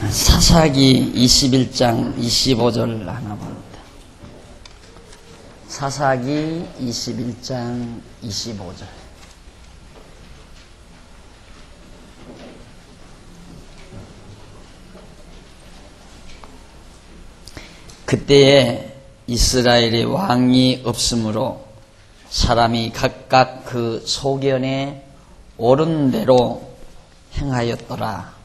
사사기 21장 25절 하나 봅니다. 사사기 21장 25절. 그때에 이스라엘의 왕이 없으므로 사람이 각각 그 소견에 옳은 대로 행하였더라.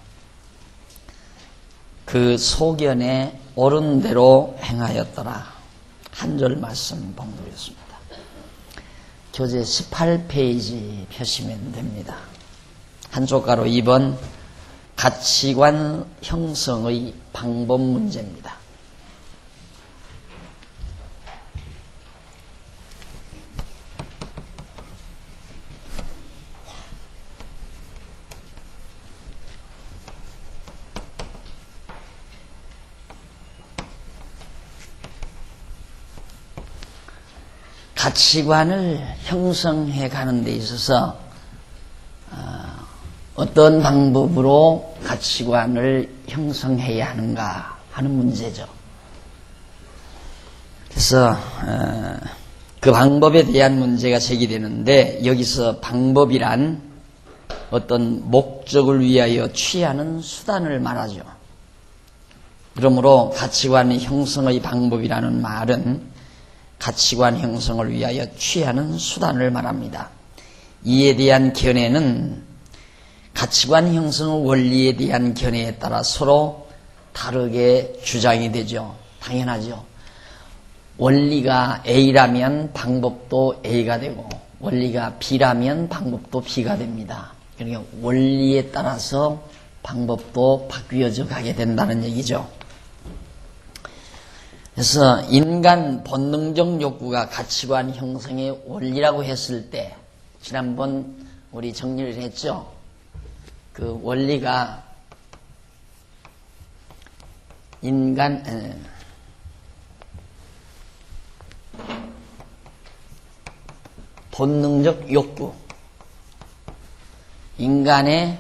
그 소견에 옳은 대로 행하였더라. 한 절 말씀 봉독했습니다. 교재 18페이지 펴시면 됩니다. 한쪽 가로 2번 가치관 형성의 방법 문제입니다. 가치관을 형성해 가는 데 있어서 어떤 방법으로 가치관을 형성해야 하는가 하는 문제죠. 그래서 그 방법에 대한 문제가 제기되는데, 여기서 방법이란 어떤 목적을 위하여 취하는 수단을 말하죠. 그러므로 가치관 형성의 방법이라는 말은 가치관 형성을 위하여 취하는 수단을 말합니다. 이에 대한 견해는 가치관 형성의 원리에 대한 견해에 따라 서로 다르게 주장이 되죠. 당연하죠. 원리가 A라면 방법도 A가 되고, 원리가 B라면 방법도 B가 됩니다. 그러니까 원리에 따라서 방법도 바뀌어져 가게 된다는 얘기죠. 그래서 인간 본능적 욕구가 가치관 형성의 원리라고 했을 때, 지난번 우리 정리를 했죠. 그 원리가 본능적 욕구, 인간의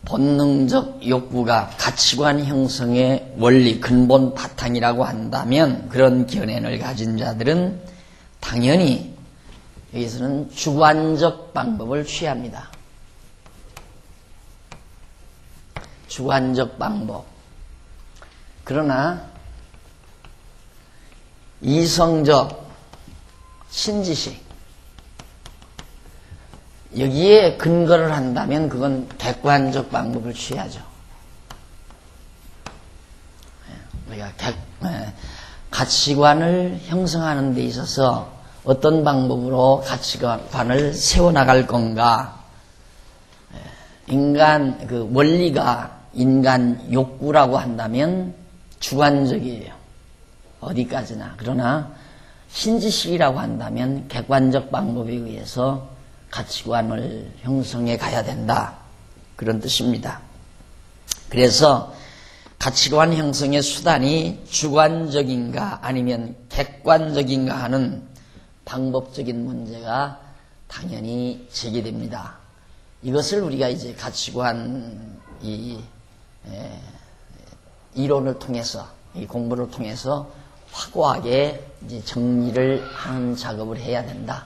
본능적 욕구가 가치관 형성의 원리, 근본 바탕이라고 한다면, 그런 견해를 가진 자들은 당연히 여기서는 주관적 방법을 취합니다. 주관적 방법. 그러나 이성적, 신지식, 여기에 근거를 한다면 그건 객관적 방법을 취하죠. 우리가 가치관을 형성하는 데 있어서 어떤 방법으로 가치관을 세워나갈 건가. 인간 그 원리가 인간 욕구라고 한다면 주관적이에요. 어디까지나. 그러나 신지식이라고 한다면 객관적 방법에 의해서 가치관을 형성해 가야 된다. 그런 뜻입니다. 그래서 가치관 형성의 수단이 주관적인가 아니면 객관적인가 하는 방법적인 문제가 당연히 제기됩니다. 이것을 우리가 이제 가치관 이론을 통해서, 이 공부를 통해서 확고하게 이제 정리를 하는 작업을 해야 된다.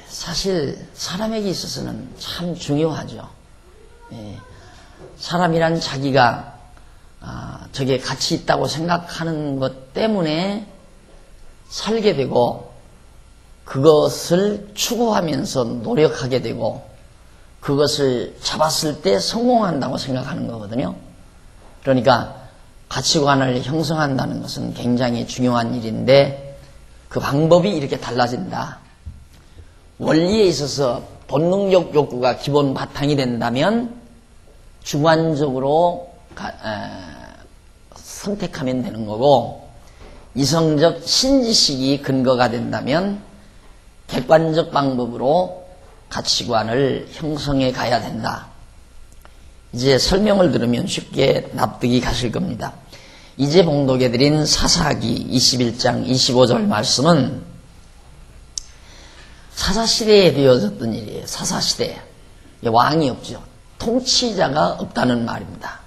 사실 사람에게 있어서는 참 중요하죠. 사람이란 자기가 저게 가치 있다고 생각하는 것 때문에 살게 되고, 그것을 추구하면서 노력하게 되고, 그것을 잡았을 때 성공한다고 생각하는 거거든요. 그러니까 가치관을 형성한다는 것은 굉장히 중요한 일인데, 그 방법이 이렇게 달라진다. 원리에 있어서 본능적 욕구가 기본 바탕이 된다면 주관적으로 선택하면 되는 거고, 이성적 신지식이 근거가 된다면 객관적 방법으로 가치관을 형성해 가야 된다. 이제 설명을 들으면 쉽게 납득이 가실 겁니다. 이제 봉독해드린 사사기 21장 25절 말씀은 사사시대에 되어졌던 일이에요. 사사시대. 왕이 없죠. 통치자가 없다는 말입니다.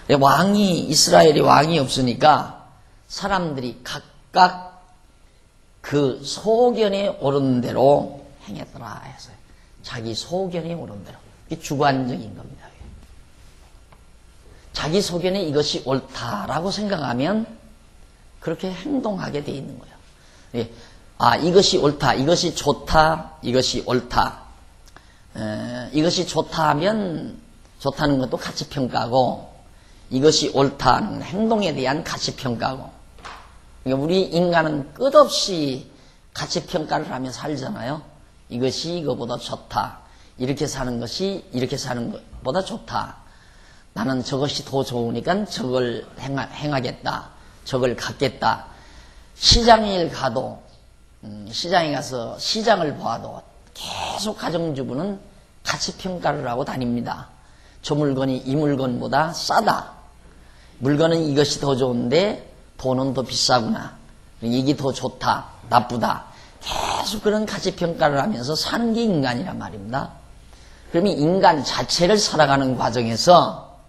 이스라엘이 왕이 없으니까 사람들이 각각 그 소견에 오른 대로 행했더라 해서 자기 소견에 오른 대로. 이게 주관적인 겁니다. 자기 소견에 이것이 옳다라고 생각하면 그렇게 행동하게 돼 있는 거예요. 예. 이것이 옳다, 이것이 좋다, 이것이 옳다. 이것이 좋다 하면 좋다는 것도 가치평가고, 이것이 옳다는 행동에 대한 가치평가고. 그러니까 우리 인간은 끝없이 가치평가를 하며 살잖아요. 이것이 이거보다 좋다. 이렇게 사는 것이 이렇게 사는 것보다 좋다. 나는 저것이 더 좋으니까 저걸 행하겠다. 저걸 갖겠다. 시장에 가도, 시장에 가서 시장을 보아도 계속 가정주부는 가치평가를 하고 다닙니다. 저 물건이 이 물건보다 싸다. 물건은 이것이 더 좋은데 돈은 더 비싸구나. 이게 더 좋다. 나쁘다. 계속 그런 가치평가를 하면서 사는 게 인간이란 말입니다. 그러면 인간 자체를 살아가는 과정에서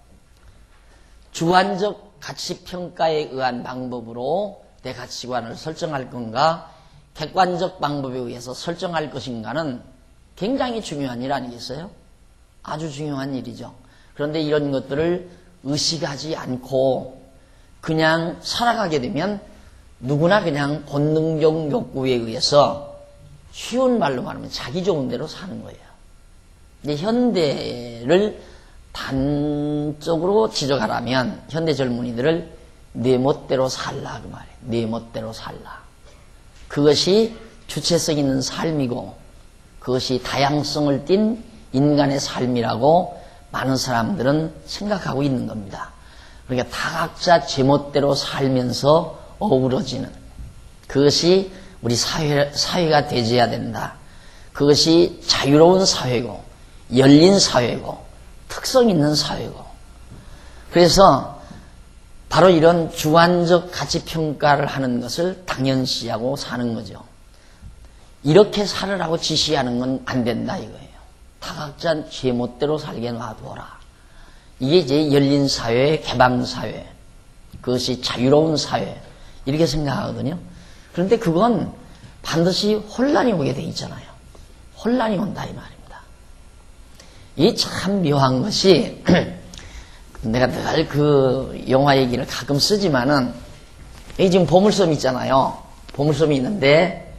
주관적 가치평가에 의한 방법으로 내 가치관을 설정할 건가, 객관적 방법에 의해서 설정할 것인가는 굉장히 중요한 일 아니겠어요? 아주 중요한 일이죠. 그런데 이런 것들을 의식하지 않고 그냥 살아가게 되면 누구나 그냥 본능적 욕구에 의해서 쉬운 말로 말하면 자기 좋은 대로 사는 거예요. 근데 현대를 단적으로 지적하라면 현대 젊은이들을 내 멋대로 살라 그 말이에요. 내 멋대로 살라. 그것이 주체성 있는 삶이고 그것이 다양성을 띤 인간의 삶이라고 많은 사람들은 생각하고 있는 겁니다. 그러니까 다 각자 제멋대로 살면서 어우러지는 그것이 우리 사회가 되어야 된다. 그것이 자유로운 사회고 열린 사회고 특성 있는 사회고. 그래서 바로 이런 주관적 가치평가를 하는 것을 당연시하고 사는 거죠. 이렇게 살으라고 지시하는 건 안 된다 이거예요. 다 각자 제멋대로 살게 놔두어라. 이게 이제 열린 사회, 개방 사회, 그것이 자유로운 사회 이렇게 생각하거든요. 그런데 그건 반드시 혼란이 오게 돼 있잖아요. 혼란이 온다 이 말입니다. 이 참 묘한 것이 내가 늘 그 영화 얘기를 가끔 쓰지만은 여기 지금 보물섬 있잖아요. 보물섬이 있는데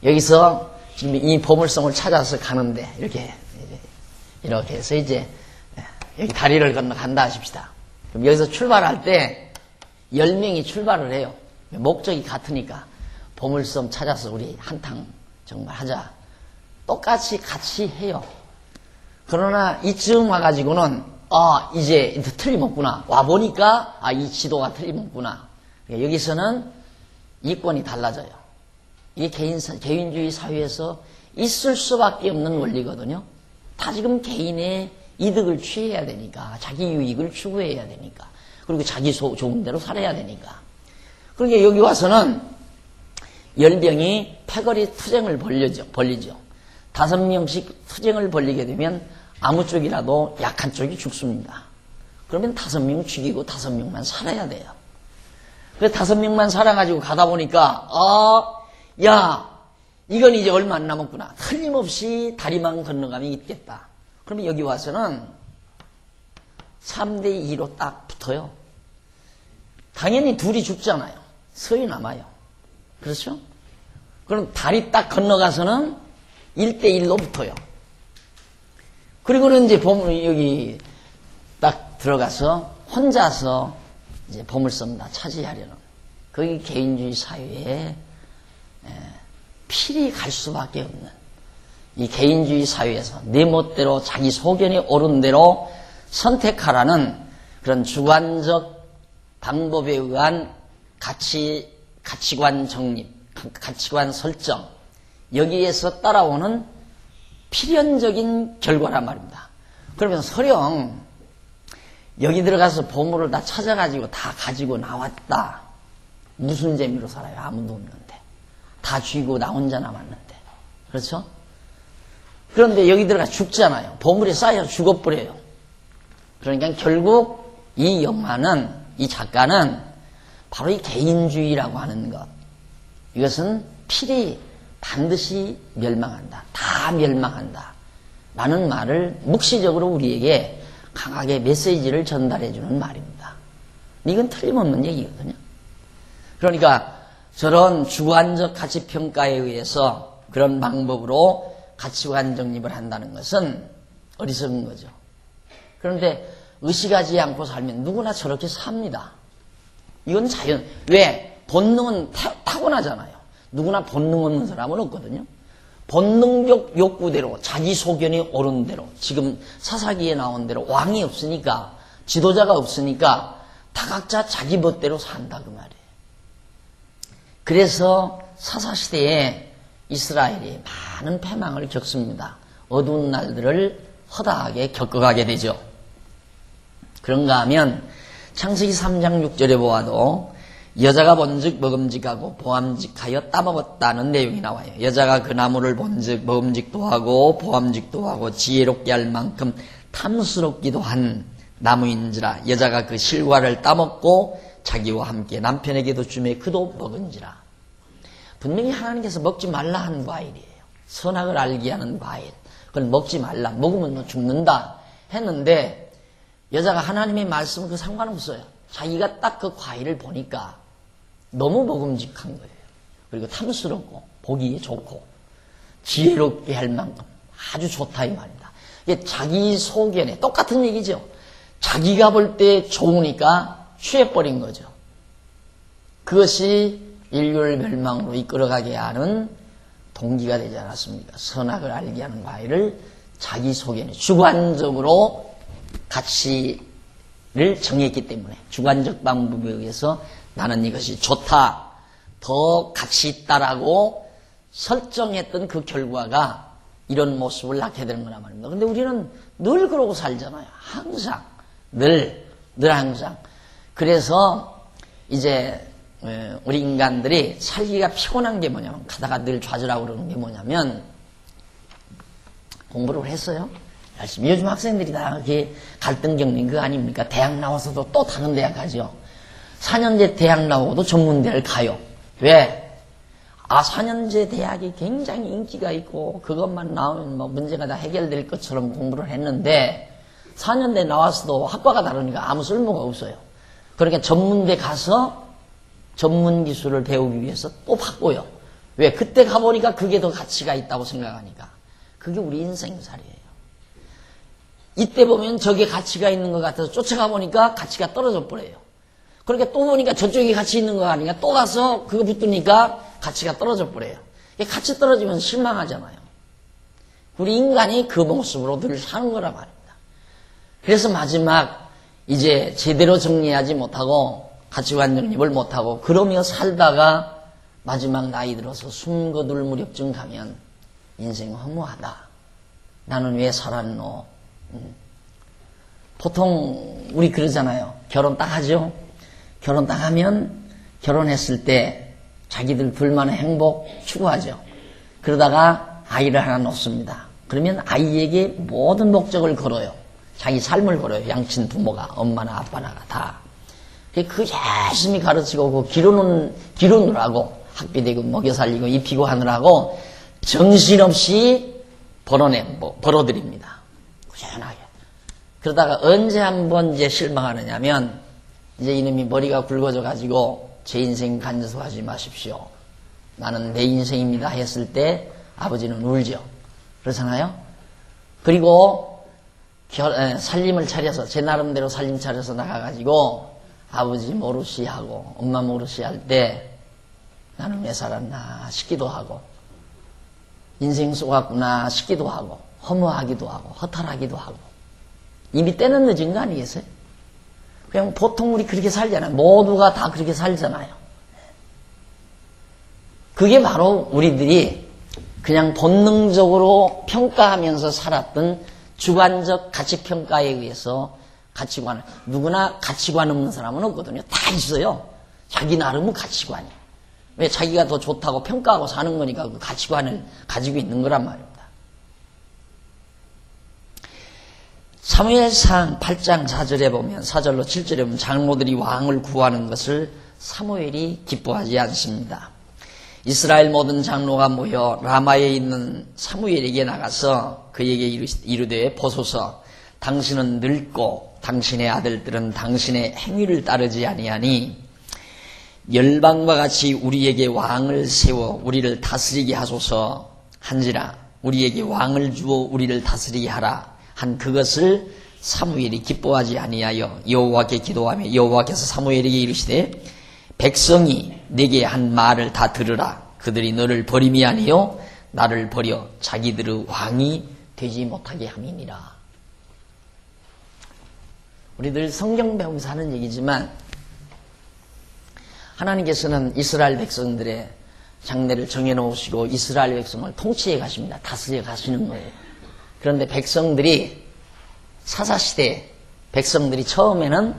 여기서 지금 이 보물섬을 찾아서 가는데 이렇게 해서 이제 여기 다리를 건너간다 하십시다. 그럼 여기서 출발할 때 10명이 출발을 해요. 목적이 같으니까 보물섬 찾아서 우리 한탕 정말 하자. 똑같이 같이 해요. 그러나 이쯤 와가지고는 이제 틀림없구나. 와보니까 이 지도가 틀림없구나. 여기서는 이권이 달라져요. 이게 개인주의 사회에서 있을 수밖에 없는 원리거든요. 다 지금 개인의 이득을 취해야 되니까, 자기 유익을 추구해야 되니까, 그리고 자기 좋은 대로 살아야 되니까. 그러니까 여기 와서는 10명이 패거리 투쟁을 벌리죠. 5명씩 투쟁을 벌리게 되면 아무 쪽이라도 약한 쪽이 죽습니다. 그러면 5명 죽이고 5명만 살아야 돼요. 그래서 5명만 살아가지고 가다 보니까 이건 이제 얼마 안 남았구나. 틀림없이 다리만 건너가면 있겠다. 그러면 여기 와서는 3대2로 딱 붙어요. 당연히 둘이 죽잖아요. 서이 남아요. 그렇죠? 그럼 다리 딱 건너가서는 1대1로 붙어요. 그리고는 이제 여기 딱 들어가서 혼자서 이제 보물섬 다 차지하려는 거기 개인주의 사회에 필히 갈 수밖에 없는 이 개인주의 사회에서 내 멋대로 자기 소견에 옳은 대로 선택하라는 그런 주관적 방법에 의한 가치관 정립, 가치관 설정 여기에서 따라오는 필연적인 결과란 말입니다. 그러면 설령 여기 들어가서 보물을 다 찾아가지고 다 가지고 나왔다. 무슨 재미로 살아요? 아무도 없는데. 다 쥐고 나 혼자 남았는데. 그렇죠? 그런데 여기 들어가 죽잖아요. 보물이 쌓여 죽어버려요. 그러니까 결국 이 영화는, 이 작가는 바로 이 개인주의라고 하는 것, 이것은 필히 반드시 멸망한다, 다 멸망한다 라는 말을 묵시적으로 우리에게 강하게 메시지를 전달해주는 말입니다. 이건 틀림없는 얘기거든요. 그러니까 저런 주관적 가치평가에 의해서 그런 방법으로 가치관 정립을 한다는 것은 어리석은 거죠. 그런데 의식하지 않고 살면 누구나 저렇게 삽니다. 이건 자연. 왜? 본능은 타고나잖아요. 누구나 본능 없는 사람은 없거든요. 본능적 욕구대로, 자기 소견이 옳은 대로, 지금 사사기에 나온 대로 왕이 없으니까, 지도자가 없으니까 다 각자 자기 멋대로 산다 그 말이에요. 그래서 사사시대에 이스라엘이 많은 패망을 겪습니다. 어두운 날들을 허다하게 겪어가게 되죠. 그런가 하면 창세기 3장 6절에 보아도 여자가 본즉 먹음직하고 보암직하여 따먹었다는 내용이 나와요. 여자가 그 나무를 본즉 먹음직도 하고 보암직도 하고 지혜롭게 할 만큼 탐스럽기도 한 나무인지라. 여자가 그 실과를 따먹고 자기와 함께 남편에게도 주매 그도 먹은지라. 분명히 하나님께서 먹지 말라 한 과일이에요. 선악을 알게 하는 과일. 그걸 먹지 말라. 먹으면 너 죽는다 했는데 여자가 하나님의 말씀은 그 상관없어요. 자기가 딱 그 과일을 보니까 너무 먹음직한 거예요. 그리고 탐스럽고 보기 좋고 지혜롭게 할 만큼 아주 좋다 이 말입니다. 이게 자기 소견에 똑같은 얘기죠. 자기가 볼 때 좋으니까 취해버린 거죠. 그것이 인류를 멸망으로 이끌어가게 하는 동기가 되지 않았습니까? 선악을 알게 하는 과일을 자기 소견에 주관적으로 가치를 정했기 때문에 주관적 방법에 의해서 나는 이것이 좋다, 더 가치 있다라고 설정했던 그 결과가 이런 모습을 낳게 되는 거란 말입니다. 그런데 우리는 늘 그러고 살잖아요. 항상. 늘 항상. 그래서 이제 우리 인간들이 살기가 피곤한 게 뭐냐면 가다가 늘 좌절하고 그러는 게 뭐냐면 공부를 했어요. 열심히. 요즘 학생들이 다 이렇게 갈등 겪는 거 아닙니까? 대학 나와서도 또 다른 대학 가죠. 4년제 대학 나오고도 전문대를 가요. 왜? 4년제 대학이 굉장히 인기가 있고 그것만 나오면 뭐 문제가 다 해결될 것처럼 공부를 했는데 4년대 나왔어도 학과가 다르니까 아무 쓸모가 없어요. 그러니까 전문대 가서 전문 기술을 배우기 위해서 또 바꿔요. 왜? 그때 가보니까 그게 더 가치가 있다고 생각하니까. 그게 우리 인생살이에요. 이때 보면 저게 가치가 있는 것 같아서 쫓아가 보니까 가치가 떨어져 버려요. 그러니까 또 보니까 저쪽이 가치 있는 거 아니까 또 가서 그거 붙으니까 가치가 떨어져 버려요. 가치 떨어지면 실망하잖아요. 우리 인간이 그 모습으로 늘 사는 거란 말입니다. 그래서 마지막 이제 제대로 정리하지 못하고 가치관 정립을 못하고 그러며 살다가 마지막 나이 들어서 숨 거둘 무렵쯤 가면 인생 허무하다. 나는 왜 살았노? 보통 우리 그러잖아요. 결혼 딱 하죠. 결혼 딱 하면 결혼했을 때 자기들 둘만의 행복 추구하죠. 그러다가 아이를 하나 놓습니다. 그러면 아이에게 모든 목적을 걸어요. 자기 삶을 걸어요. 양친 부모가 엄마나 아빠나 다. 그 열심히 가르치고 그 기르느라고 학비 대고 먹여 살리고 입히고 하느라고 정신없이 벌어드립니다. 꾸준하게. 그러다가 언제 한번 이제 실망하느냐면 이제 이놈이 머리가 굵어져 가지고 제 인생 간섭하지 마십시오. 나는 내 인생입니다 했을 때 아버지는 울죠. 그렇잖아요. 그리고 살림을 차려서 제 나름대로 살림 차려서 나가가지고 아버지 모르시 하고 엄마 모르시 할 때 나는 왜 살았나 싶기도 하고 인생 쏘았구나 싶기도 하고 허무하기도 하고 허탈하기도 하고 이미 때는 늦은 거 아니겠어요? 그냥 보통 우리 그렇게 살잖아요. 모두가 다 그렇게 살잖아요. 그게 바로 우리들이 그냥 본능적으로 평가하면서 살았던 주관적 가치평가에 의해서 가치관을, 누구나 가치관 없는 사람은 없거든요. 다 있어요. 자기 나름의 가치관이. 왜? 자기가 더 좋다고 평가하고 사는 거니까 그 가치관을 가지고 있는 거란 말입니다. 사무엘상 8장 4절에 보면 4절로 7절에 보면 장로들이 왕을 구하는 것을 사무엘이 기뻐하지 않습니다. 이스라엘 모든 장로가 모여 라마에 있는 사무엘에게 나가서 그에게 이르되 보소서 당신은 늙고 당신의 아들들은 당신의 행위를 따르지 아니하니 열방과 같이 우리에게 왕을 세워 우리를 다스리게 하소서 한지라 우리에게 왕을 주어 우리를 다스리게 하라 한 그것을 사무엘이 기뻐하지 아니하여 여호와께 기도하며 여호와께서 사무엘에게 이르시되 백성이 내게 한 말을 다 들으라 그들이 너를 버림이 아니요 나를 버려 자기들의 왕이 되지 못하게 함이니라. 우리들 성경 배우면서 하는 얘기지만 하나님께서는 이스라엘 백성들의 장래를 정해놓으시고 이스라엘 백성을 통치해 가십니다. 다스려 가시는 거예요. 그런데 백성들이 사사시대 백성들이 처음에는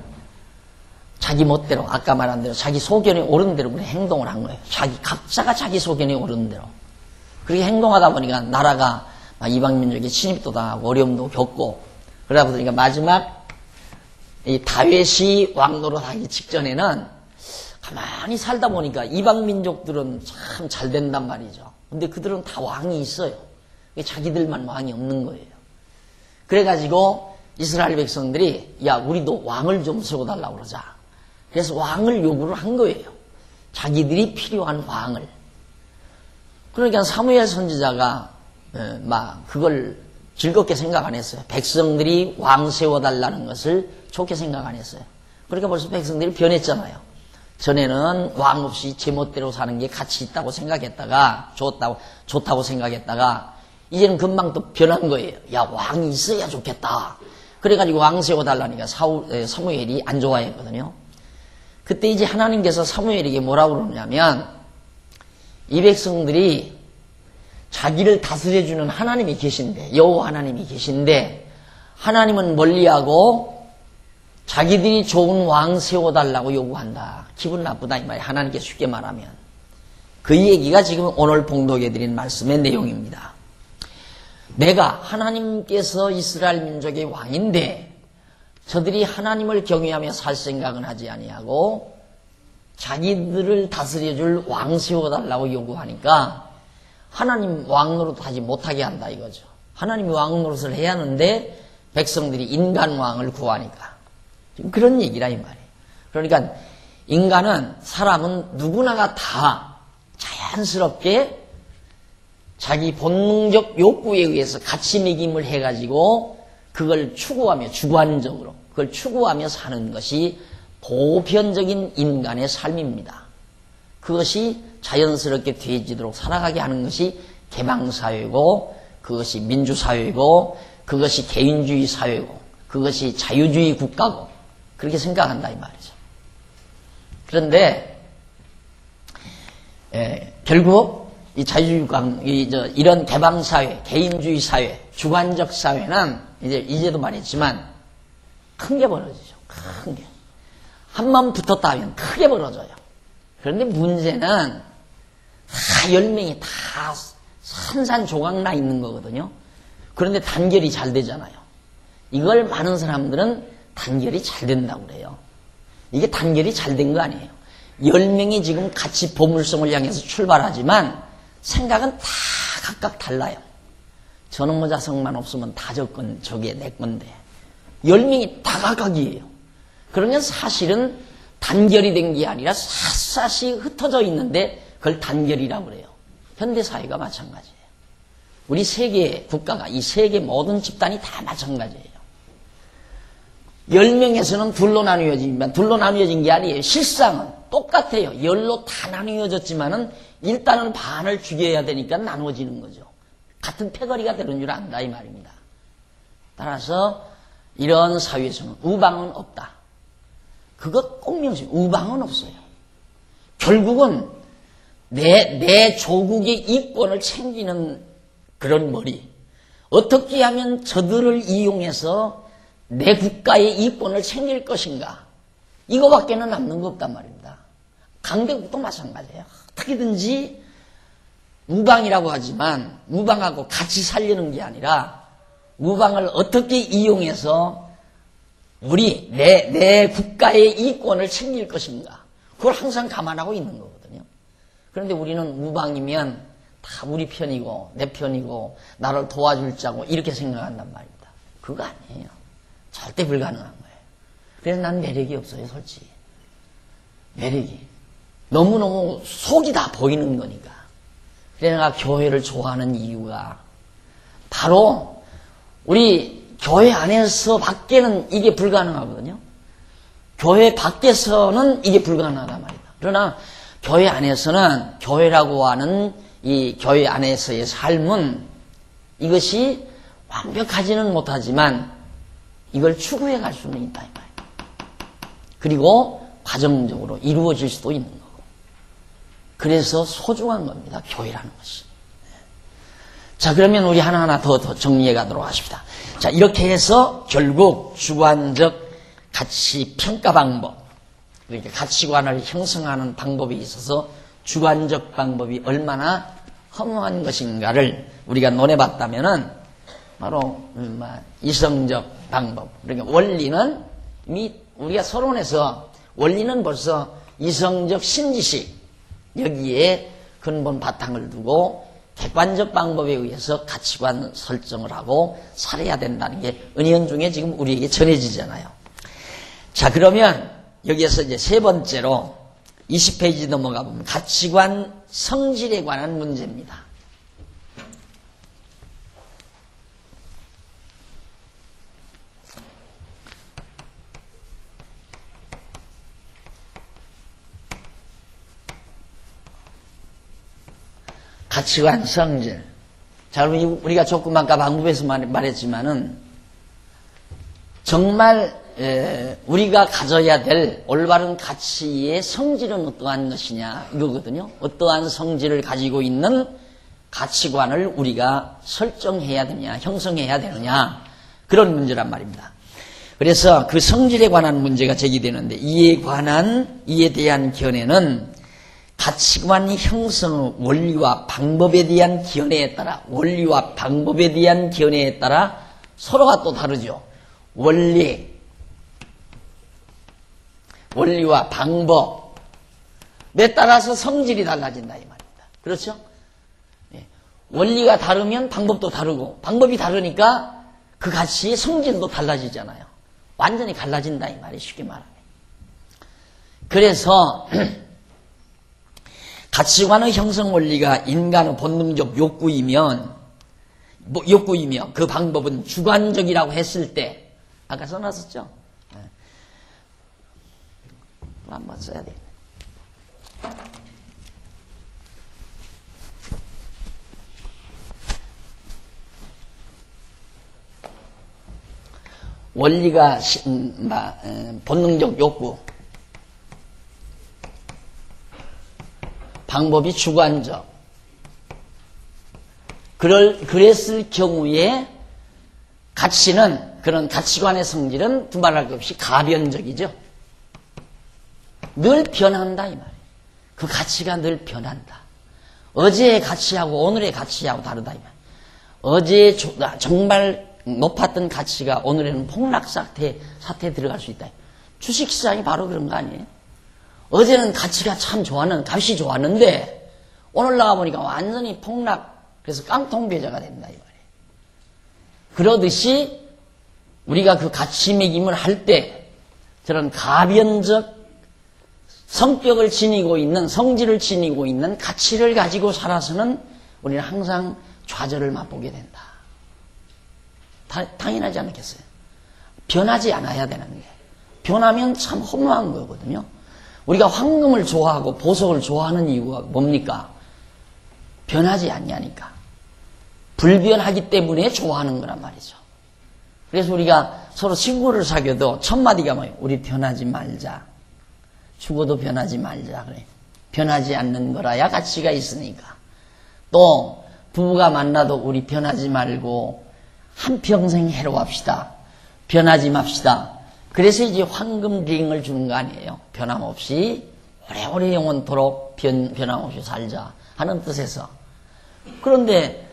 자기 멋대로 아까 말한 대로 자기 소견에 오른 대로 그렇게 행동을 한 거예요. 각자가 자기 소견에 오른 대로 그렇게 행동하다 보니까 나라가 이방민족의 침입도 당하고 어려움도 겪고 그러다 보니까 마지막 이 다윗이 왕노릇 하기 직전에는 가만히 살다 보니까 이방민족들은 참 잘 된단 말이죠. 근데 그들은 다 왕이 있어요. 자기들만 왕이 없는 거예요. 그래가지고 이스라엘 백성들이 야 우리도 왕을 좀 세워달라고 그러자. 그래서 왕을 요구를 한 거예요. 자기들이 필요한 왕을. 그러니까 사무엘 선지자가 막 그걸 즐겁게 생각 안 했어요. 백성들이 왕 세워달라는 것을 좋게 생각 안 했어요. 그러니까 벌써 백성들이 변했잖아요. 전에는 왕 없이 제멋대로 사는 게 가치 있다고 생각했다가 좋다고 생각했다가 이제는 금방 또 변한 거예요. 야 왕이 있어야 좋겠다. 그래가지고 왕 세워달라니까 사무엘이 안 좋아했거든요. 그때 이제 하나님께서 사무엘에게 뭐라고 그러냐면 이 백성들이 자기를 다스려주는 하나님이 계신데 여호와 하나님이 계신데 하나님은 멀리하고 자기들이 좋은 왕 세워달라고 요구한다. 기분 나쁘다 이 말이에요. 하나님께 쉽게 말하면. 그 얘기가 지금 오늘 봉독해 드린 말씀의 내용입니다. 내가 하나님께서 이스라엘 민족의 왕인데 저들이 하나님을 경외하며 살 생각은 하지 아니하고 자기들을 다스려줄 왕 세워달라고 요구하니까 하나님 왕 노릇 하지 못하게 한다 이거죠. 하나님이 왕 노릇을 해야 하는데 백성들이 인간 왕을 구하니까 지금 그런 얘기라 이 말이에요. 그러니까 사람은 누구나가 다 자연스럽게 자기 본능적 욕구에 의해서 가치매김을 해가지고 그걸 추구하며 주관적으로 그걸 추구하며 사는 것이 보편적인 인간의 삶입니다. 그것이 자연스럽게 되어지도록 살아가게 하는 것이 개방사회고 그것이 민주사회고 그것이 개인주의 사회고 그것이 자유주의 국가고 그렇게 생각한다 이 말이죠. 그런데 결국 이 자유주의 이런 개방사회, 개인주의 사회, 주관적 사회는 이제도 말했지만 큰 게 벌어지죠. 큰 게. 한 번 붙었다 하면 크게 벌어져요. 그런데 문제는 다 10명이 다 산산조각 나 있는 거거든요. 그런데 단결이 잘 되잖아요. 이걸 많은 사람들은 단결이 잘 된다고 그래요. 이게 단결이 잘 된 거 아니에요. 10명이 지금 같이 보물섬을 향해서 출발하지만 생각은 다 각각 달라요. 저는 뭐 자성만 없으면 다 저게 내 건데 10명이 다 각각이에요. 그러면 사실은 단결이 된 게 아니라 샅샅이 흩어져 있는데 그걸 단결이라고 그래요. 현대사회가 마찬가지예요. 우리 세계 국가가 이 세계 모든 집단이 다 마찬가지예요. 10명에서는 둘로 나뉘어지지만 둘로 나뉘어진 게 아니에요. 실상은 똑같아요. 10로 다 나뉘어졌지만은 일단은 반을 죽여야 되니까 나누어지는 거죠. 같은 패거리가 되는 줄 안다 이 말입니다. 따라서 이런 사회에서는 우방은 없다. 그것 꼭 명심. 우방은 없어요. 결국은 내 조국의 이권을 챙기는 그런 머리. 어떻게 하면 저들을 이용해서 내 국가의 이권을 챙길 것인가. 이거밖에는 남는 거 없단 말입니다. 강대국도 마찬가지예요. 어떻게든지 우방이라고 하지만 우방하고 같이 살려는 게 아니라 우방을 어떻게 이용해서 우리 내 국가의 이권을 챙길 것인가, 그걸 항상 감안하고 있는 거거든요. 그런데 우리는 우방이면 다 우리 편이고 내 편이고 나를 도와줄 자고 이렇게 생각한단 말입니다. 그거 아니에요. 절대 불가능한 거예요. 그래서 난 매력이 없어요, 솔직히. 매력이 너무너무 속이 다 보이는 거니까. 그래서 내가 교회를 좋아하는 이유가 바로 우리 교회 안에서 밖에는 이게 불가능하거든요. 교회 밖에서는 이게 불가능하단 말이다. 그러나 교회 안에서는, 교회라고 하는 이 교회 안에서의 삶은 이것이 완벽하지는 못하지만 이걸 추구해 갈 수는 있다 이 말이에요. 그리고 과정적으로 이루어질 수도 있는 거고. 그래서 소중한 겁니다, 교회라는 것이. 자, 그러면 우리 하나하나 더 정리해 가도록 하십니다. 자, 이렇게 해서 결국 주관적 가치 평가 방법, 그러니까 가치관을 형성하는 방법에 있어서 주관적 방법이 얼마나 허무한 것인가를 우리가 논해봤다면은 바로 이성적 방법, 그러니까 원리는 이미 우리가 서론에서 원리는 벌써 이성적 신지식, 여기에 근본 바탕을 두고 객관적 방법에 의해서 가치관 설정을 하고 살아야 된다는 게 은연 중에 지금 우리에게 전해지잖아요. 자, 그러면 여기에서 이제 세 번째로 20페이지 넘어가 보면 가치관 성질에 관한 문제입니다. 가치관 성질. 자, 그럼 우리가 조금 아까 방법에서 말했지만은 정말 우리가 가져야 될 올바른 가치의 성질은 어떠한 것이냐 이거거든요. 어떠한 성질을 가지고 있는 가치관을 우리가 설정해야 되느냐, 형성해야 되느냐, 그런 문제란 말입니다. 그래서 그 성질에 관한 문제가 제기되는데, 이에 대한 견해는 가치관 형성 원리와 방법에 대한 견해에 따라, 원리와 방법에 대한 견해에 따라 서로가 또 다르죠. 원리와 방법에 따라서 성질이 달라진다 이 말입니다. 그렇죠? 원리가 다르면 방법도 다르고, 방법이 다르니까 그 가치의 성질도 달라지잖아요. 완전히 갈라진다 이 말이 쉽게 말하면. 그래서 가치관의 형성 원리가 인간의 본능적 욕구이며 그 방법은 주관적이라고 했을 때, 아까 써놨었죠? 한번 써야 되겠네. 원리가 본능적 욕구, 방법이 주관적. 그랬을 경우에 가치는, 그런 가치관의 성질은 두말할 것 없이 가변적이죠. 늘 변한다 이 말이에요. 그 가치가 늘 변한다. 어제의 가치하고 오늘의 가치하고 다르다 이 말이에요. 어제 정말 높았던 가치가 오늘에는 폭락 사태에 들어갈 수 있다. 주식시장이 바로 그런 거 아니에요? 어제는 가치가 참 값이 좋았는데 오늘 나가보니까 완전히 폭락, 그래서 깡통배자가 된다 이 말이에요. 그러듯이 우리가 그 가치 매김을 할 때 저런 가변적 성격을 지니고 있는, 성질을 지니고 있는 가치를 가지고 살아서는 우리는 항상 좌절을 맛보게 된다. 당연하지 않겠어요? 변하지 않아야 되는데, 변하면 참 허무한 거거든요. 우리가 황금을 좋아하고 보석을 좋아하는 이유가 뭡니까? 변하지 않냐니까. 불변하기 때문에 좋아하는 거란 말이죠. 그래서 우리가 서로 친구를 사귀어도 첫 마디가 뭐예요? 우리 변하지 말자. 죽어도 변하지 말자 그래. 변하지 않는 거라야 가치가 있으니까. 또 부부가 만나도 우리 변하지 말고 한평생 해로합시다. 변하지 맙시다. 그래서 이제 황금 링을 주는 거 아니에요. 변함없이 오래오래 영원토록 변함없이 살자 하는 뜻에서. 그런데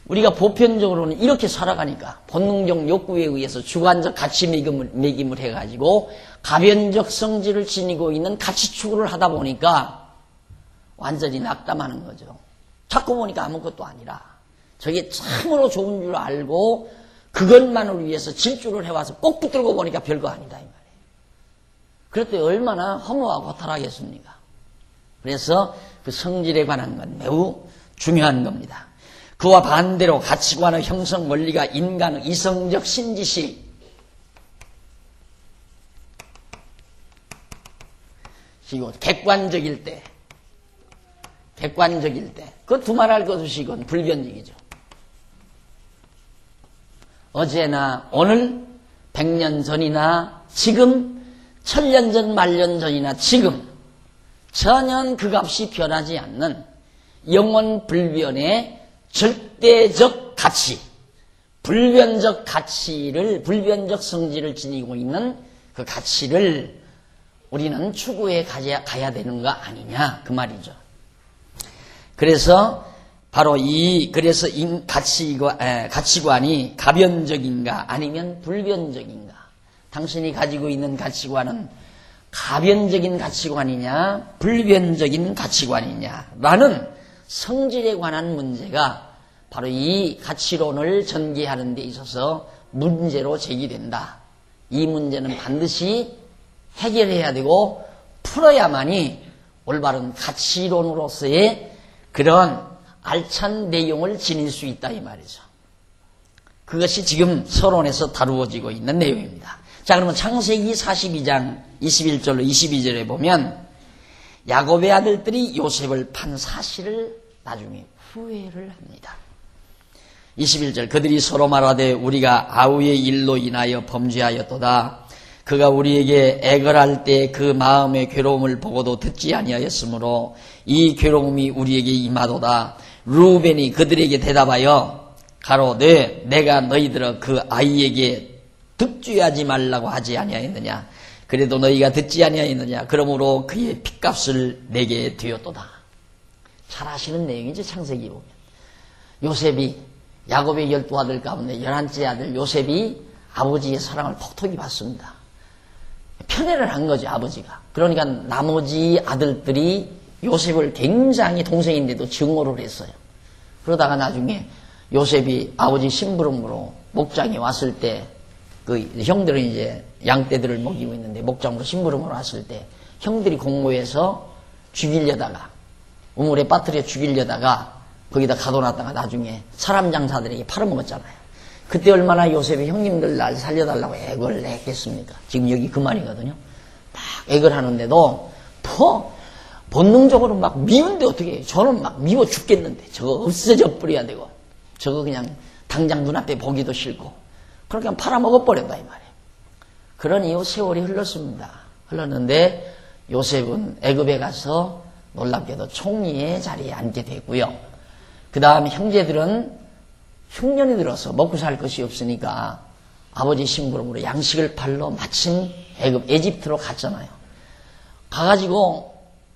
우리가 보편적으로는 이렇게 살아가니까 본능적 욕구에 의해서 주관적 가치 매김을 해가지고 가변적 성질을 지니고 있는 가치 추구를 하다 보니까 완전히 낙담하는 거죠. 자꾸 보니까 아무것도 아니라 저게 참으로 좋은 줄 알고 그것만을 위해서 질주를 해와서 꼭 붙들고 보니까 별거 아니다 이 말이에요. 그럴 때 얼마나 허무하고 허탈하겠습니까? 그래서 그 성질에 관한 건 매우 중요한 겁니다. 그와 반대로 가치관의 형성 원리가 인간의 이성적 신지시, 이거 객관적일 때, 그 두말할 것 없이 이건 불변적이죠. 어제나 오늘, 100년 전이나 지금, 1000년 전, 만년 전이나 지금 전혀 그 값이 변하지 않는 영원 불변의 절대적 가치, 불변적 가치를, 불변적 성질을 지니고 있는 그 가치를 우리는 추구해 가야 되는 거 아니냐 그 말이죠. 그래서 바로 그래서 가치관이 가변적인가 아니면 불변적인가, 당신이 가지고 있는 가치관은 가변적인 가치관이냐 불변적인 가치관이냐라는 성질에 관한 문제가 바로 이 가치론을 전개하는 데 있어서 문제로 제기된다. 이 문제는 반드시 해결해야 되고 풀어야만이 올바른 가치론으로서의 그런 알찬 내용을 지닐 수 있다 이 말이죠. 그것이 지금 서론에서 다루어지고 있는 내용입니다. 자, 그러면 창세기 42장 21절로 22절에 보면 야곱의 아들들이 요셉을 판 사실을 나중에 후회를 합니다. 21절, 그들이 서로 말하되 우리가 아우의 일로 인하여 범죄하였도다. 그가 우리에게 애걸할 때 그 마음의 괴로움을 보고도 듣지 아니하였으므로 이 괴로움이 우리에게 임하도다. 루벤이 그들에게 대답하여 가로되 내가 너희들어 그 아이에게 득죄하지 말라고 하지 아니하였느냐. 그래도 너희가 듣지 아니하였느냐. 그러므로 그의 핏값을 내게 되었도다. 잘 아시는 내용이죠. 창세기 보면 요셉이 야곱의 12아들 가운데 11째 아들 요셉이 아버지의 사랑을 톡톡히 받습니다. 편애를 한 거죠, 아버지가. 그러니까 나머지 아들들이 요셉을 굉장히 동생인데도 증오를 했어요. 그러다가 나중에 요셉이 아버지 심부름으로 목장에 왔을 때, 그 형들은 이제 양떼들을 먹이고 있는데 목장으로 심부름으로 왔을 때 형들이 공모해서 죽이려다가 우물에 빠뜨려 죽이려다가 거기다 가둬놨다가 나중에 사람 장사들에게 팔아먹었잖아요. 그때 얼마나 요셉이 형님들 날 살려달라고 애걸 했겠습니까? 지금 여기 그 말이거든요. 막 애걸 하는데도 본능적으로 막 미운데 어떻게 해요? 저는 막 미워 죽겠는데 저거 없어져 버려야 되고 저거 그냥 당장 눈앞에 보기도 싫고 그렇게 팔아먹어버렸다 이 말이에요. 그런 이후 세월이 흘렀습니다. 흘렀는데 요셉은 애굽에 가서 놀랍게도 총리의 자리에 앉게 되고요. 그 다음 형제들은 흉년이 들어서 먹고 살 것이 없으니까 아버지 심부름으로 양식을 팔러 마침 에집트로 갔잖아요. 가가지고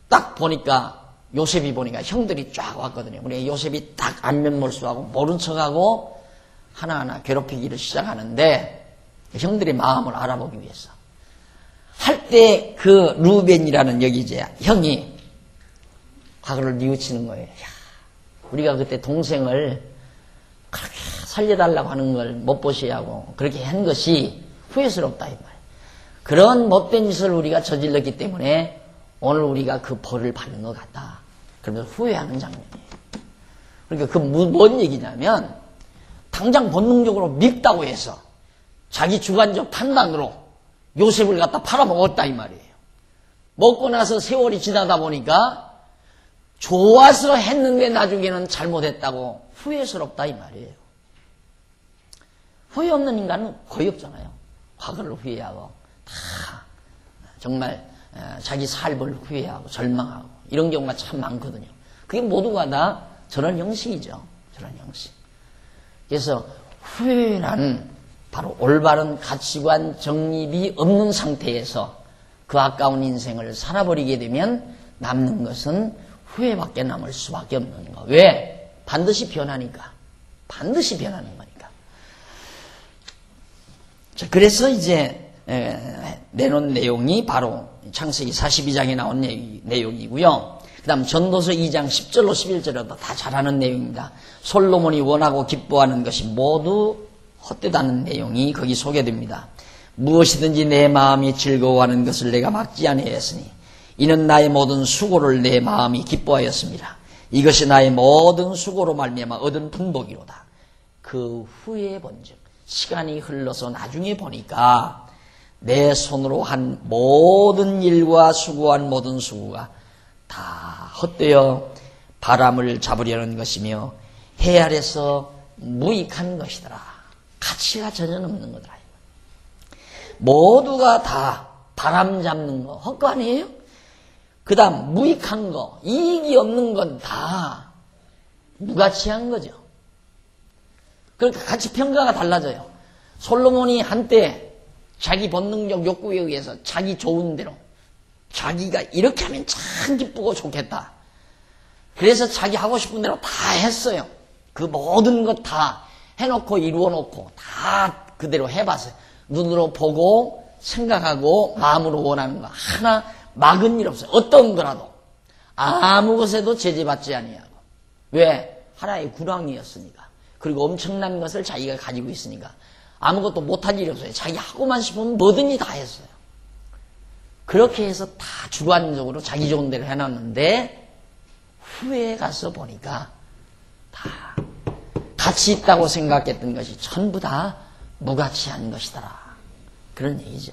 딱 보니까 요셉이 보니까 형들이 쫙 왔거든요. 우리 요셉이 딱 안면몰수하고 모른 척하고 하나하나 괴롭히기를 시작하는데 형들의 마음을 알아보기 위해서 할 때 그 루벤이라는 여기 이제 형이 과거를 뉘우치는 거예요. 야, 우리가 그때 동생을 그렇게 살려달라고 하는 걸 못 보셔야 하고 그렇게 한 것이 후회스럽다 이 말이에요. 그런 못된 짓을 우리가 저질렀기 때문에 오늘 우리가 그 벌을 받는 것 같다. 그러면서 후회하는 장면이에요. 그러니까 그 뭔 얘기냐면 당장 본능적으로 밉다고 해서 자기 주관적 판단으로 요셉을 갖다 팔아먹었다 이 말이에요. 먹고 나서 세월이 지나다 보니까 좋아서 했는데 나중에는 잘못했다고 후회스럽다 이 말이에요. 후회 없는 인간은 거의 없잖아요. 과거를 후회하고 다 정말 자기 삶을 후회하고 절망하고 이런 경우가 참 많거든요. 그게 모두가 다 저런 형식이죠. 저런 형식. 그래서 후회란 바로 올바른 가치관 정립이 없는 상태에서 그 아까운 인생을 살아버리게 되면 남는 것은 후회밖에 남을 수밖에 없는 거. 왜? 반드시 변하니까. 반드시 변하는 거니까. 자, 그래서 이제 내놓은 내용이 바로 창세기 42장에 나온 내용이고요. 그 다음 전도서 2장 10절로 11절에도 다 잘하는 내용입니다. 솔로몬이 원하고 기뻐하는 것이 모두 헛되다는 내용이 거기 소개됩니다. 무엇이든지 내 마음이 즐거워하는 것을 내가 막지 아니하였으니 이는 나의 모든 수고를 내 마음이 기뻐하였습니다. 이것이 나의 모든 수고로 말미암아 얻은 분복이로다. 그 후에 본즉 시간이 흘러서 나중에 보니까 내 손으로 한 모든 일과 수고한 모든 수고가 다 헛되어 바람을 잡으려는 것이며 해 아래서 무익한 것이더라. 가치가 전혀 없는 거더라. 모두가 다 바람 잡는 거 헛거 아니에요? 그 다음 무익한 거, 이익이 없는 건 다 무가치한 거죠. 그러니까 가치 평가가 달라져요. 솔로몬이 한때 자기 본능적 욕구에 의해서 자기 좋은 대로 자기가 이렇게 하면 참 기쁘고 좋겠다. 그래서 자기 하고 싶은 대로 다 했어요. 그 모든 것 다 해놓고 이루어놓고 다 그대로 해봤어요. 눈으로 보고 생각하고 마음으로 원하는 거 하나 막은 일 없어요. 어떤 거라도 아무 것에도 제재받지 아니하고. 왜? 하나의 군왕이었으니까. 그리고 엄청난 것을 자기가 가지고 있으니까 아무것도 못할 일이 없어요. 자기 하고만 싶으면 뭐든지 다 했어요. 그렇게 해서 다 주관적으로 자기 좋은 대로 해놨는데 후에 가서 보니까 다 가치 있다고 생각했던 것이 전부 다 무가치한 것이더라. 그런 얘기죠.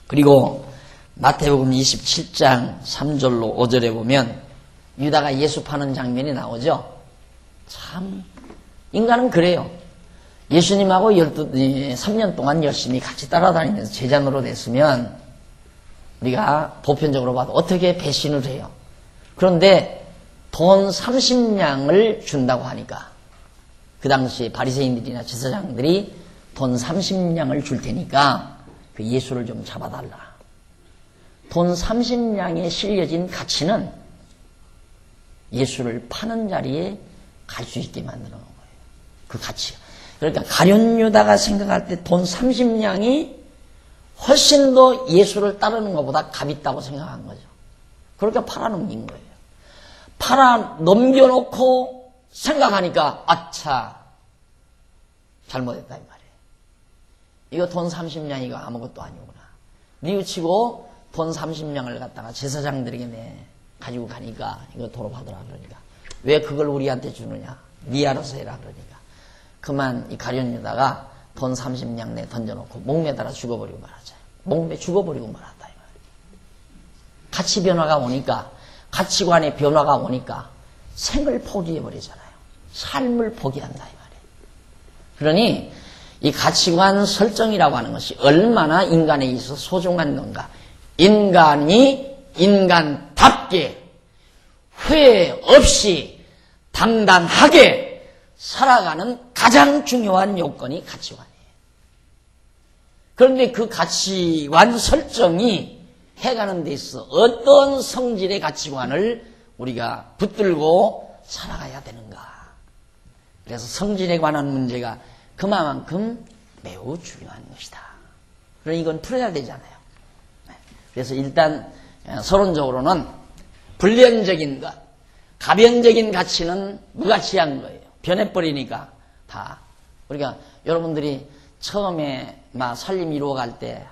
그리고 마태복음 27장 3절로 5절에 보면 유다가 예수 파는 장면이 나오죠. 참 인간은 그래요. 예수님하고 3년 동안 열심히 같이 따라다니면서 제자 노릇했으면 우리가 보편적으로 봐도 어떻게 배신을 해요. 그런데 돈 30냥을 준다고 하니까 그 당시에 바리새인들이나 제사장들이 돈 30냥을 줄 테니까 그 예수를 좀 잡아달라. 돈 30냥에 실려진 가치는 예수를 파는 자리에 갈 수 있게 만드는 거예요. 그 가치가. 그러니까 가룟 유다가 생각할 때 돈 30냥이 훨씬 더 예수를 따르는 것보다 값 있다고 생각한 거죠. 그러니까 팔아넘긴 거예요. 팔아넘겨놓고 생각하니까 아차 잘못했다 이 말이에요. 이거 돈 30냥이고 아무것도 아니구나. 뉘우치고 돈 30냥을 갖다가 제사장들에게 가지고 가니까 이거 도로받으라 그러니까 왜 그걸 우리한테 주느냐. 네 알아서 해라 그러니까 그만 이 가룟 유다가 돈 30냥 내 던져놓고 목매달아 죽어버리고 말하자. 목매 죽어버리고 말았다 이 말이에요. 가치 변화가 오니까 가치관의 변화가 오니까 생을 포기해버리잖아요. 삶을 포기한다 이 말이에요. 그러니 이 가치관 설정이라고 하는 것이 얼마나 인간에 있어서 소중한 건가. 인간이 인간답게 후회 없이 당당하게 살아가는 가장 중요한 요건이 가치관이에요. 그런데 그 가치관 설정이 해가는 데 있어 어떤 성질의 가치관을 우리가 붙들고 살아가야 되는가. 그래서 성질에 관한 문제가 그만큼 매우 중요한 것이다. 그러니 이건 풀어야 되잖아요. 그래서 일단 서론적으로는 불변적인 것, 가변적인 가치는 무가치한 거예요. 변해버리니까 다. 우리가 여러분들이 처음에 막 살림 이루어갈 때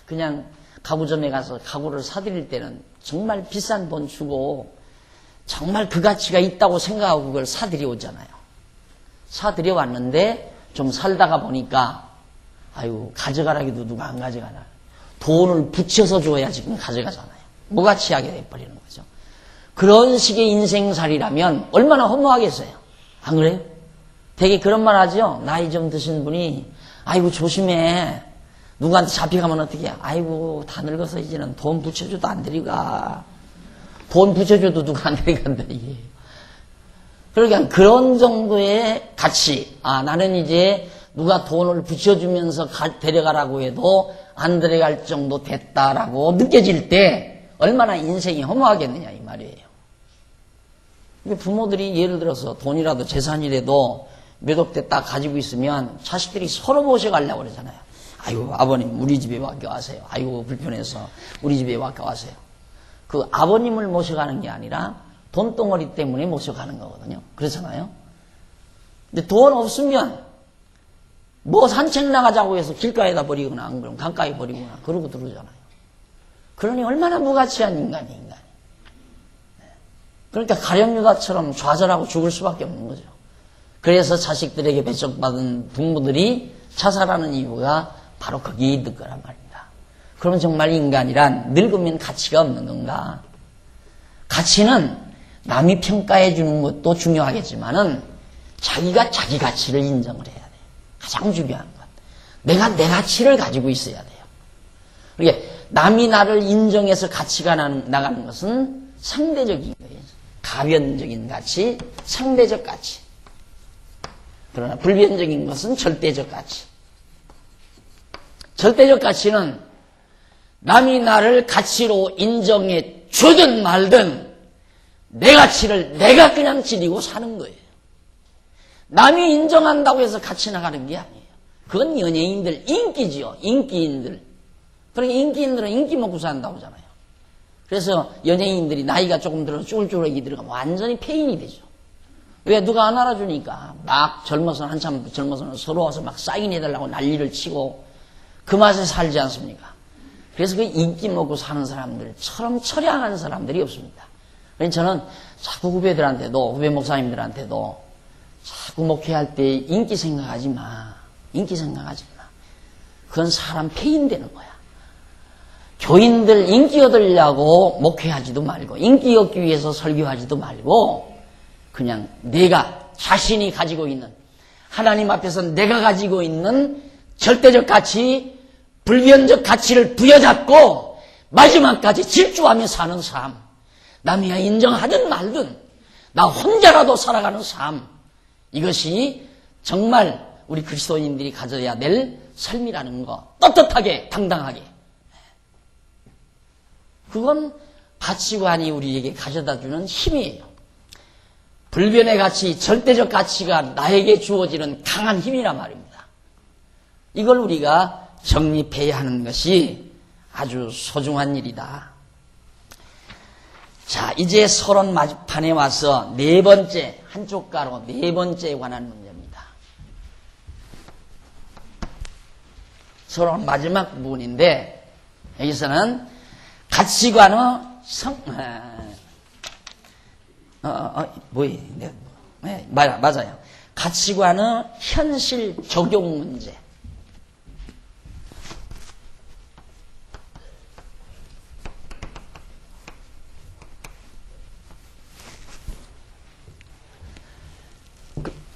그냥 가구점에 가서 가구를 사드릴 때는 정말 비싼 돈 주고 정말 그 가치가 있다고 생각하고 그걸 사들여오잖아요. 사들여왔는데 좀 살다가 보니까 아유 가져가라기도 누가 안 가져가나. 돈을 붙여서 줘야 지금 가져가잖아요. 무가치하게 돼버리는 거죠. 그런 식의 인생살이라면 얼마나 허무하겠어요. 안 그래요? 되게 그런 말 하죠. 나이 좀 드신 분이 아이고 조심해. 누구한테 잡혀가면 어떻게 해. 아이고 다 늙어서 이제는 돈 붙여줘도 안 데리가. 돈 붙여줘도 누가 안 데려간다 이게. 그러니까 그런 정도의 가치. 아 나는 이제 누가 돈을 붙여주면서 데려가라고 해도 안 데려갈 정도 됐다라고 느껴질 때 얼마나 인생이 허무하겠느냐 이 말이에요. 부모들이 예를 들어서 돈이라도 재산이라도 몇 억대 딱 가지고 있으면 자식들이 서로 모셔가려고 그러잖아요. 아이고 아버님 우리 집에 맡겨 가세요. 아이고 불편해서 우리 집에 맡겨 가세요. 그 아버님을 모셔가는 게 아니라 돈덩어리 때문에 모셔가는 거거든요. 그렇잖아요. 근데 돈 없으면 뭐 산책 나가자고 해서 길가에다 버리거나 안 그러면 강가에 버리거나 그러고 들어오잖아요. 그러니 얼마나 무가치한 인간이. 그러니까 가룟유다처럼 좌절하고 죽을 수밖에 없는 거죠. 그래서 자식들에게 배척받은 부모들이 자살하는 이유가 바로 거기에 있는 거란 말입니다. 그러면 정말 인간이란 늙으면 가치가 없는 건가? 가치는 남이 평가해 주는 것도 중요하겠지만은 자기가 자기 가치를 인정을 해야 돼요. 가장 중요한 것. 내가 내 가치를 가지고 있어야 돼요. 그러니까 남이 나를 인정해서 가치가 나가는 것은 상대적인 거예요. 가변적인 가치, 상대적 가치. 그러나 불변적인 것은 절대적 가치. 절대적 가치는 남이 나를 가치로 인정해 주든 말든 내 가치를 내가 그냥 지니고 사는 거예요. 남이 인정한다고 해서 같이 나가는 게 아니에요. 그건 연예인들, 인기지요. 인기인들. 그러니까 인기인들은 인기 먹고 산다고 하잖아요. 그래서 연예인들이 나이가 조금 들어서 쭈글쭈글하게 들어가면 완전히 폐인이 되죠. 왜? 누가 안 알아주니까. 막 젊어서 한참 젊어서는 서로 와서 막 사인해달라고 난리를 치고 그 맛에 살지 않습니까? 그래서 그 인기 먹고 사는 사람들처럼 처량한 사람들이 없습니다. 그래서 저는 자꾸 후배들한테도, 후배 목사님들한테도 자꾸 목회할 때 인기 생각하지 마. 인기 생각하지 마. 그건 사람 폐인되는 거야. 교인들 인기 얻으려고 목회하지도 말고 인기 얻기 위해서 설교하지도 말고 그냥 내가 자신이 가지고 있는 하나님 앞에서 내가 가지고 있는 절대적 가치, 불변적 가치를 부여잡고 마지막까지 질주하며 사는 삶. 남이야 인정하든 말든 나 혼자라도 살아가는 삶. 이것이 정말 우리 그리스도인들이 가져야 될 삶이라는 거. 떳떳하게 당당하게. 그건 가치관이 우리에게 가져다주는 힘이에요. 불변의 가치, 절대적 가치가 나에게 주어지는 강한 힘이란 말입니다. 이걸 우리가 정립해야 하는 것이 아주 소중한 일이다. 자, 이제 서론 마지판에 와서 네 번째, 한쪽 가로 네 번째에 관한 문제입니다. 서론 마지막 부분인데 여기서는 가치관의 네, 맞아요. 가치관의 현실 적용 문제.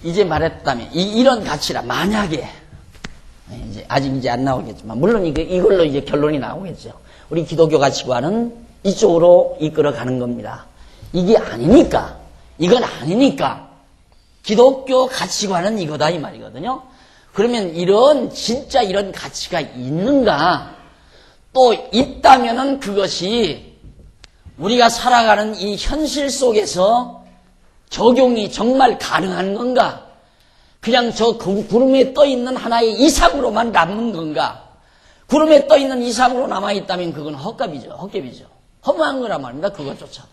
이제 말했다면 이런 가치라 만약에 아직 이제 안 나오겠지만 물론 이걸로 이제 결론이 나오겠죠. 우리 기독교 가치관은 이쪽으로 이끌어가는 겁니다. 이게 아니니까, 이건 아니니까 기독교 가치관은 이거다 이 말이거든요. 그러면 진짜 이런 가치가 있는가? 또 있다면은 그것이 우리가 살아가는 이 현실 속에서 적용이 정말 가능한 건가? 그냥 저 구름에 떠있는 하나의 이상으로만 남는 건가? 구름에 떠있는 이상으로 남아있다면 그건 헛개비죠. 허무한 거란 말입니다. 그것조차도.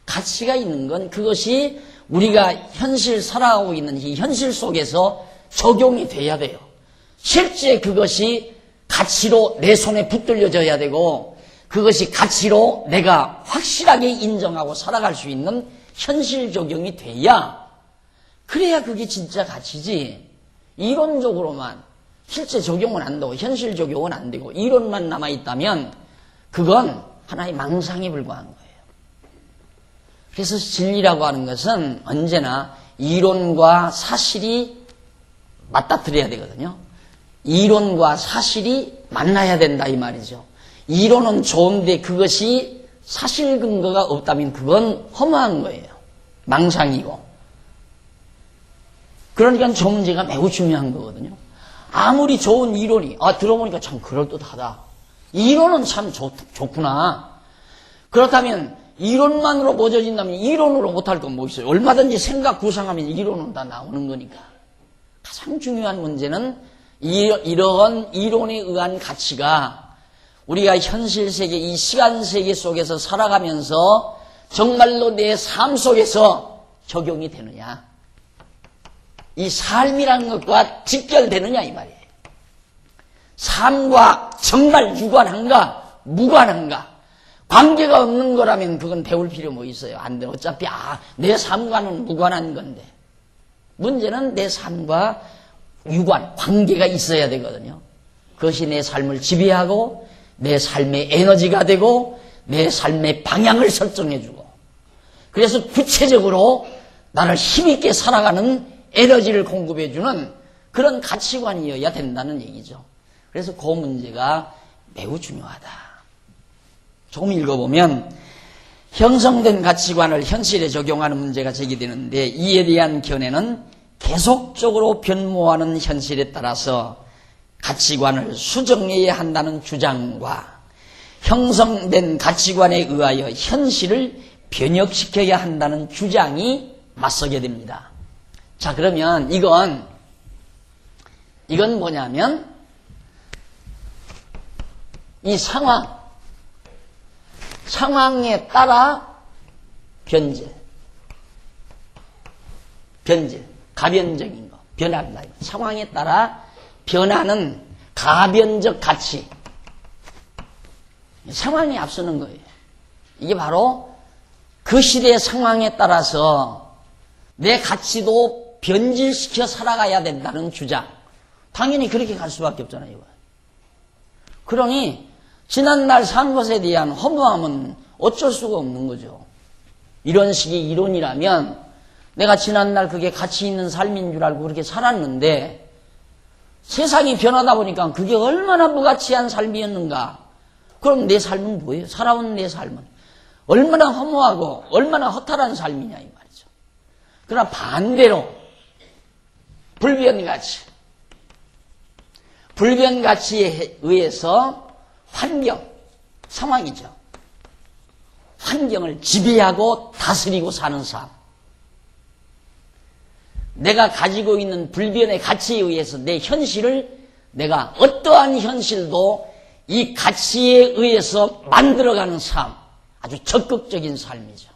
가치가 있는 건 그것이 우리가 현실 살아가고 있는 이 현실 속에서 적용이 돼야 돼요. 실제 그것이 가치로 내 손에 붙들려져야 되고 그것이 가치로 내가 확실하게 인정하고 살아갈 수 있는 현실 적용이 돼야 그래야 그게 진짜 가치지. 이론적으로만 실제 적용은 안 되고 현실 적용은 안 되고 이론만 남아있다면 그건 하나의 망상에 불과한 거예요. 그래서 진리라고 하는 것은 언제나 이론과 사실이 맞닥뜨려야 되거든요. 이론과 사실이 만나야 된다 이 말이죠. 이론은 좋은데 그것이 사실 근거가 없다면 그건 허무한 거예요. 망상이고. 그러니까 저 문제가 매우 중요한 거거든요. 아무리 좋은 이론이 들어보니까 참 그럴듯하다. 이론은 참 좋구나. 그렇다면 이론만으로 보여진다면 이론으로 못할 건 뭐 있어요? 얼마든지 생각 구상하면 이론은 다 나오는 거니까. 가장 중요한 문제는 이러한 이론에 의한 가치가 우리가 현실 세계, 이 시간 세계 속에서 살아가면서 정말로 내 삶 속에서 적용이 되느냐. 이 삶이라는 것과 직결되느냐 이 말이에요. 삶과 정말 유관한가 무관한가. 관계가 없는 거라면 그건 배울 필요 뭐 있어요. 안 돼. 어차피 내 삶과는 무관한 건데. 문제는 내 삶과 유관, 관계가 있어야 되거든요. 그것이 내 삶을 지배하고 내 삶의 에너지가 되고 내 삶의 방향을 설정해주고 그래서 구체적으로 나를 힘있게 살아가는 에너지를 공급해주는 그런 가치관이어야 된다는 얘기죠. 그래서 그 문제가 매우 중요하다. 조금 읽어보면 형성된 가치관을 현실에 적용하는 문제가 제기되는데 이에 대한 견해는 계속적으로 변모하는 현실에 따라서 가치관을 수정해야 한다는 주장과 형성된 가치관에 의하여 현실을 변혁시켜야 한다는 주장이 맞서게 됩니다. 자, 그러면 이건 뭐냐면 이 상황에 따라 변질, 가변적인 거, 변한다. 상황에 따라 변하는 가변적 가치. 상황이 앞서는 거예요. 이게 바로 그 시대의 상황에 따라서 내 가치도 변질시켜 살아가야 된다는 주장. 당연히 그렇게 갈 수밖에 없잖아요. 그러니 지난날 산 것에 대한 허무함은 어쩔 수가 없는 거죠. 이런 식의 이론이라면 내가 지난날 그게 가치 있는 삶인 줄 알고 그렇게 살았는데 세상이 변하다 보니까 그게 얼마나 무가치한 삶이었는가. 그럼 내 삶은 뭐예요? 살아온 내 삶은 얼마나 허무하고 얼마나 허탈한 삶이냐 이 말이죠. 그러나 반대로 불변가치에 의해서 환경, 상황이죠. 환경을 지배하고 다스리고 사는 삶. 내가 가지고 있는 불변의 가치에 의해서 내 현실을 내가 어떠한 현실도 이 가치에 의해서 만들어가는 삶. 아주 적극적인 삶이죠.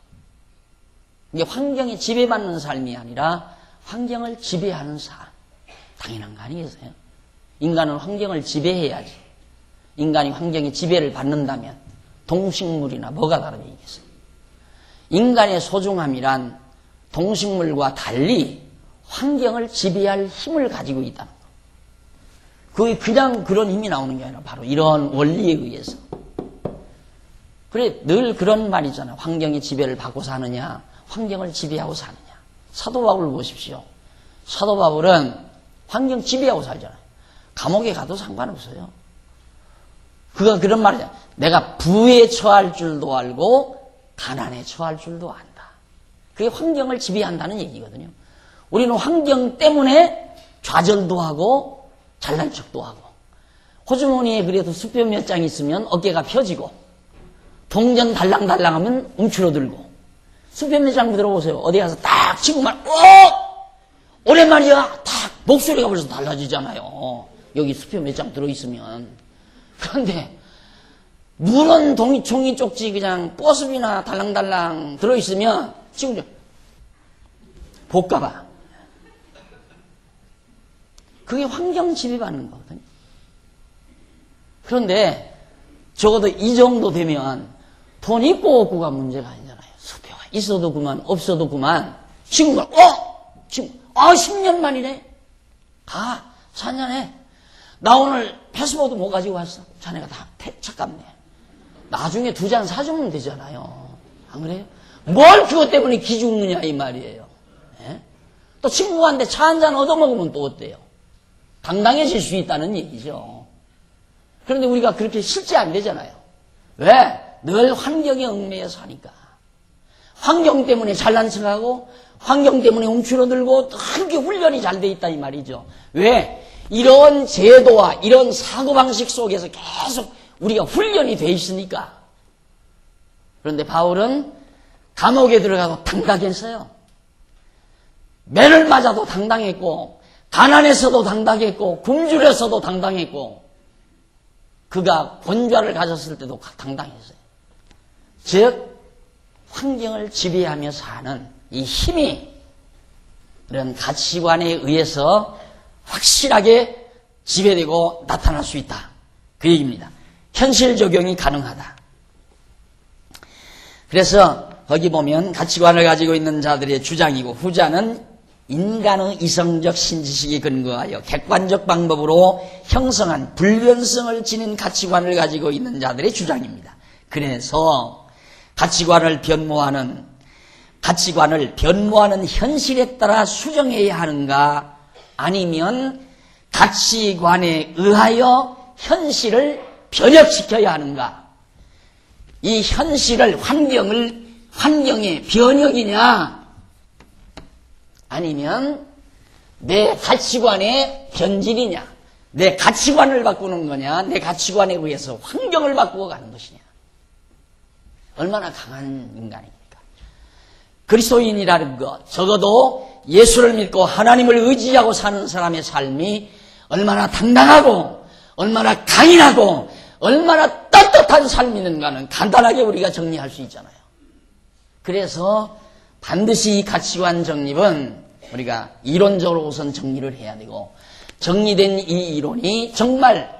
이게 환경에 지배받는 삶이 아니라 환경을 지배하는 삶. 당연한 거 아니겠어요? 인간은 환경을 지배해야지. 인간이 환경의 지배를 받는다면 동식물이나 뭐가 다르겠어요? 인간의 소중함이란 동식물과 달리 환경을 지배할 힘을 가지고 있다는 거. 그게 그냥 그런 힘이 나오는 게 아니라 바로 이런 원리에 의해서. 그래, 늘 그런 말이잖아요. 환경의 지배를 받고 사느냐, 환경을 지배하고 사느냐. 사도 바울을 보십시오. 사도 바울은 환경 지배하고 살잖아요. 감옥에 가도 상관없어요. 그가 그런 말이잖아요. 내가 부에 처할 줄도 알고 가난에 처할 줄도 안다. 그게 환경을 지배한다는 얘기거든요. 우리는 환경 때문에 좌절도 하고 잘난 척도 하고 호주머니에 그래도 수표 몇 장 있으면 어깨가 펴지고 동전 달랑달랑하면 움츠러들고 수표 몇 장 들어보세요. 어디 가서 딱 친구만 오랜만이야. 딱 목소리가 벌써 달라지잖아요. 여기 수표 몇 장 들어있으면. 그런데 물은 종이 쪽지 그냥 뽀습이나 달랑달랑 들어있으면 지금 볼까봐. 그게 환경 지배받는 거거든요. 그런데 적어도 이 정도 되면 돈 있고 없고가 문제가 아니잖아요. 수표가 있어도 그만 없어도 그만. 친구가 지금 10년 만이네. 4년 해. 나 오늘 패스포드 못 가지고 왔어. 자네가 다 착각네. 나중에 2잔 사주면 되잖아요. 안 그래요? 뭘 그것 때문에 기죽느냐 이 말이에요. 예? 또 친구한테 차 한 잔 얻어먹으면 또 어때요? 당당해질 수 있다는 얘기죠. 그런데 우리가 그렇게 실제 안 되잖아요. 왜? 늘 환경에 얽매여 사니까. 환경 때문에 잘난 척하고 환경 때문에 움츠러들고 그렇게 훈련이 잘 돼 있다 이 말이죠. 왜? 이런 제도와 이런 사고방식 속에서 계속 우리가 훈련이 돼 있으니까. 그런데 바울은 감옥에 들어가도 당당했어요. 매를 맞아도 당당했고, 가난해서도 당당했고, 굶주려서도 당당했고, 그가 권좌를 가졌을 때도 당당했어요. 즉 환경을 지배하며 사는 이 힘이 이런 가치관에 의해서 확실하게 지배되고 나타날 수 있다. 그 얘기입니다. 현실 적용이 가능하다. 그래서 거기 보면 가치관을 가지고 있는 자들의 주장이고, 후자는 인간의 이성적 신지식에 근거하여 객관적 방법으로 형성한 불변성을 지닌 가치관을 가지고 있는 자들의 주장입니다. 그래서 가치관을 변모하는 현실에 따라 수정해야 하는가, 아니면 가치관에 의하여 현실을 변혁시켜야 하는가, 이 현실을 환경의 변혁이냐, 아니면 내 가치관의 변질이냐, 내 가치관을 바꾸는 거냐, 내 가치관에 의해서 환경을 바꾸어 가는 것이냐. 얼마나 강한 인간입니까? 그리스도인이라는 것, 적어도 예수를 믿고 하나님을 의지하고 사는 사람의 삶이 얼마나 당당하고 얼마나 강인하고 얼마나 떳떳한 삶이는가는 간단하게 우리가 정리할 수 있잖아요. 그래서 반드시 이 가치관 정립은 우리가 이론적으로 우선 정리를 해야 되고, 정리된 이 이론이 정말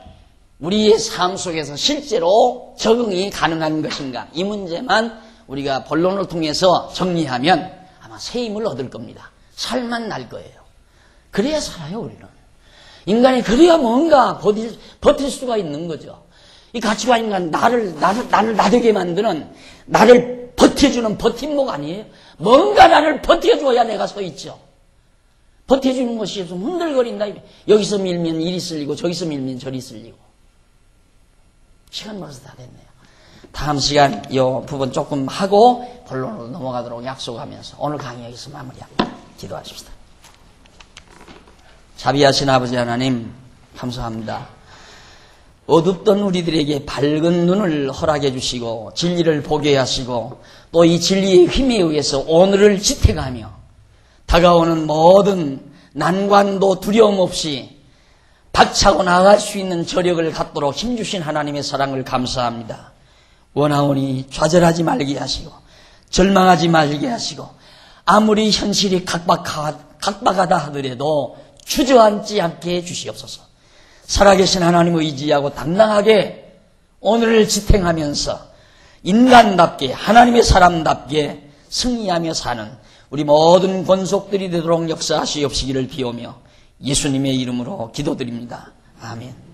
우리의 삶 속에서 실제로 적응이 가능한 것인가, 이 문제만 우리가 본론을 통해서 정리하면 아마 새 힘을 얻을 겁니다. 살만 날 거예요. 그래야 살아요, 우리는. 인간이 그래야 뭔가 버틸 수가 있는 거죠. 이 가치관인간 나를 나되게 만드는, 나를 버텨주는 버팀목 아니에요? 뭔가 나를 버텨줘야 내가 서 있죠. 버텨주는 것이 없으면 흔들거린다. 여기서 밀면 이리 쓸리고 저기서 밀면 저리 쓸리고. 시간 벌써 다 됐네요. 다음 시간 이 부분 조금 하고 본론으로 넘어가도록 약속하면서 오늘 강의 여기서 마무리합니다. 기도하십시다. 자비하신 아버지 하나님, 감사합니다. 어둡던 우리들에게 밝은 눈을 허락해 주시고 진리를 보게 하시고, 또 이 진리의 힘에 의해서 오늘을 지탱하며 다가오는 모든 난관도 두려움 없이 박차고 나아갈 수 있는 저력을 갖도록 힘주신 하나님의 사랑을 감사합니다. 원하오니 좌절하지 말게 하시고 절망하지 말게 하시고, 아무리 현실이 각박하다 하더라도 주저앉지 않게 해주시옵소서. 살아계신 하나님을 의지하고 당당하게 오늘을 지탱하면서 인간답게, 하나님의 사람답게 승리하며 사는 우리 모든 권속들이 되도록 역사하시옵시기를 비오며 예수님의 이름으로 기도드립니다. 아멘.